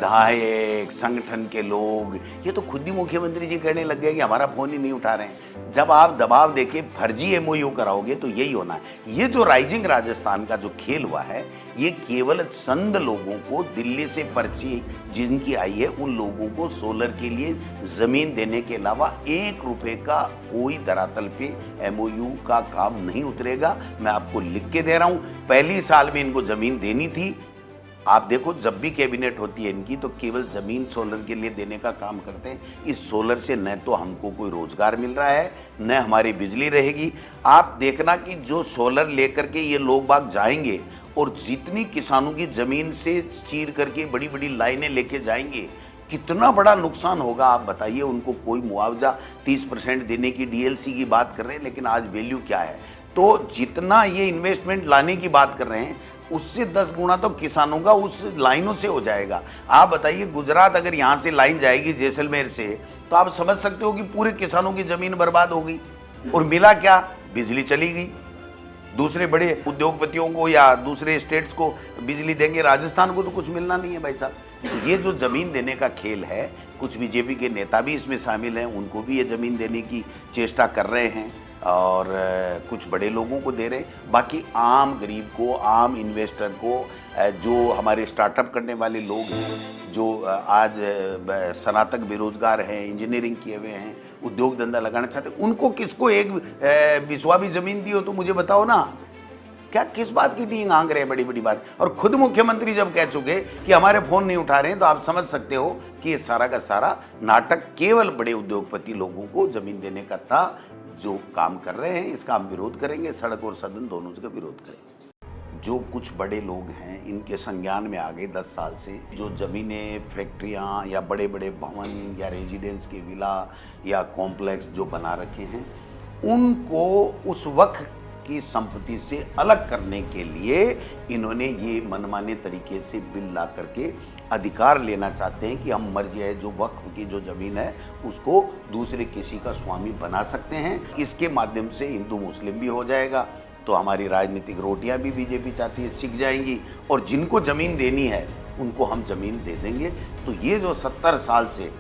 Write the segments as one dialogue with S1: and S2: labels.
S1: विधायक, संगठन के लोग, ये तो खुद ही मुख्यमंत्री जी कहने लग गए कि हमारा फोन ही नहीं उठा रहे हैं। जब आप दबाव देके फर्जी एमओयू कराओगे तो यही होना है। ये जो राइजिंग राजस्थान का जो खेल हुआ है, ये केवल चंद लोगों को, दिल्ली से पर्ची जिनकी आई है उन लोगों को सोलर के लिए जमीन देने के अलावा 1 रुपए का कोई धरातल पे एमओयू का काम नहीं उतरेगा। मैं आपको लिख के दे रहा हूं, पहली साल में इनको जमीन देनी थी। आप देखो, जब भी कैबिनेट होती है इनकी, तो केवल जमीन सोलर के लिए देने का काम करते हैं। इस सोलर से न तो हमको कोई रोजगार मिल रहा है, न हमारी बिजली रहेगी। आप देखना कि जो सोलर लेकर के ये लोग बाग जाएंगे और जितनी किसानों की जमीन से चीर करके बड़ी बड़ी लाइनें लेके जाएंगे, कितना बड़ा नुकसान होगा आप बताइए। उनको कोई मुआवजा 30% देने की डीएलसी की बात कर रहे हैं, लेकिन आज वैल्यू क्या है। तो जितना ये इन्वेस्टमेंट लाने की बात कर रहे हैं, उससे 10 गुना तो किसानों का उस लाइनों से हो जाएगा। आप बताइए, गुजरात अगर यहाँ से लाइन जाएगी जैसलमेर से, तो आप समझ सकते हो कि पूरे किसानों की जमीन बर्बाद हो गई। और मिला क्या? बिजली चली गई। दूसरे बड़े उद्योगपतियों को या दूसरे स्टेट्स को बिजली देंगे, राजस्थान को तो कुछ मिलना नहीं है भाई साहब। ये जो जमीन देने का खेल है, कुछ बीजेपी के नेता भी इसमें शामिल हैं, उनको भी ये जमीन देने की चेष्टा कर रहे हैं और कुछ बड़े लोगों को दे रहे हैं। बाकी आम गरीब को, आम इन्वेस्टर को, जो हमारे स्टार्टअप करने वाले लोग हैं, जो आज स्नातक बेरोजगार हैं, इंजीनियरिंग किए हुए हैं, उद्योग धंधा लगाना चाहते हैं, उनको किसको एक बिस्वा भी जमीन दी हो तो मुझे बताओ ना। क्या किस बात की टींग आंग रहे हैं बड़ी बड़ी बात। और खुद मुख्यमंत्री जब कह चुके कि हमारे फोन नहीं उठा रहे हैं, तो आप समझ सकते हो कि ये सारा का सारा नाटक केवल बड़े उद्योगपति लोगों को जमीन देने का था। जो काम कर रहे हैं इसका हम विरोध करेंगे, सड़क और सदन दोनों का विरोध करेंगे। जो कुछ बड़े लोग हैं इनके संज्ञान में आ गए 10 साल से, जो जमीनें, फैक्ट्रियां या बड़े बड़े भवन या रेजिडेंस के विला या कॉम्प्लेक्स जो बना रखे हैं, उनको उस वक्त की संपत्ति से अलग करने के लिए इन्होंने ये मनमाने तरीके से बिल ला करके अधिकार लेना चाहते हैं कि हम मर्जी है जो वक्फ की जो जमीन है उसको दूसरे किसी का स्वामी बना सकते हैं। इसके माध्यम से हिंदू मुस्लिम भी हो जाएगा, तो हमारी राजनीतिक रोटियां भी बीजेपी चाहती है सीख जाएंगी, और जिनको जमीन देनी है उनको हम जमीन दे देंगे। तो ये जो 70 साल से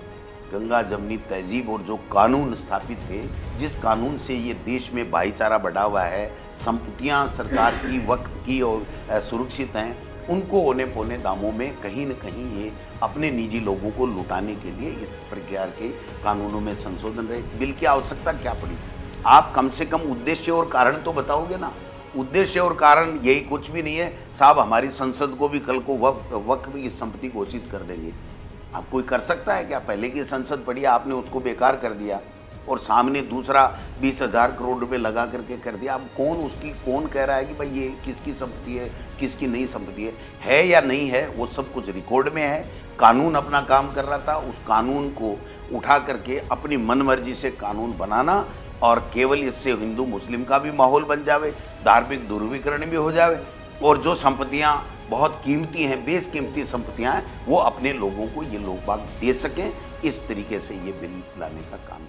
S1: गंगा जमनी तहजीब और जो कानून स्थापित थे, जिस कानून से ये देश में भाईचारा बढ़ा हुआ है, संपत्तियां सरकार की, वक्फ की और सुरक्षित हैं, उनको औने पौने दामों में कहीं न कहीं ये अपने निजी लोगों को लुटाने के लिए इस प्रकार के कानूनों में संशोधन रहे। बिल की आवश्यकता क्या पड़ी? आप कम से कम उद्देश्य और कारण तो बताओगे ना। उद्देश्य और कारण यही कुछ भी नहीं है साहब, हमारी संसद को भी कल को वक्फ की संपत्ति घोषित कर देंगे। आप कोई कर सकता है क्या? पहले की संसद पड़ी, आपने उसको बेकार कर दिया और सामने दूसरा 20,000 करोड़ रुपए लगा करके कर दिया। अब कौन कह रहा है कि भाई ये किसकी संपत्ति है, किसकी नहीं संपत्ति है या नहीं है? वो सब कुछ रिकॉर्ड में है। कानून अपना काम कर रहा था, उस कानून को उठा करके अपनी मनमर्जी से कानून बनाना, और केवल इससे हिंदू मुस्लिम का भी माहौल बन जावे, धार्मिक ध्रुवीकरण भी हो जावे, और जो संपत्तियां बहुत कीमती हैं, बेशकीमती संपत्तियां हैं, वो अपने लोगों को ये लोग बाग दे सकें। इस तरीके से ये बिल लाने का काम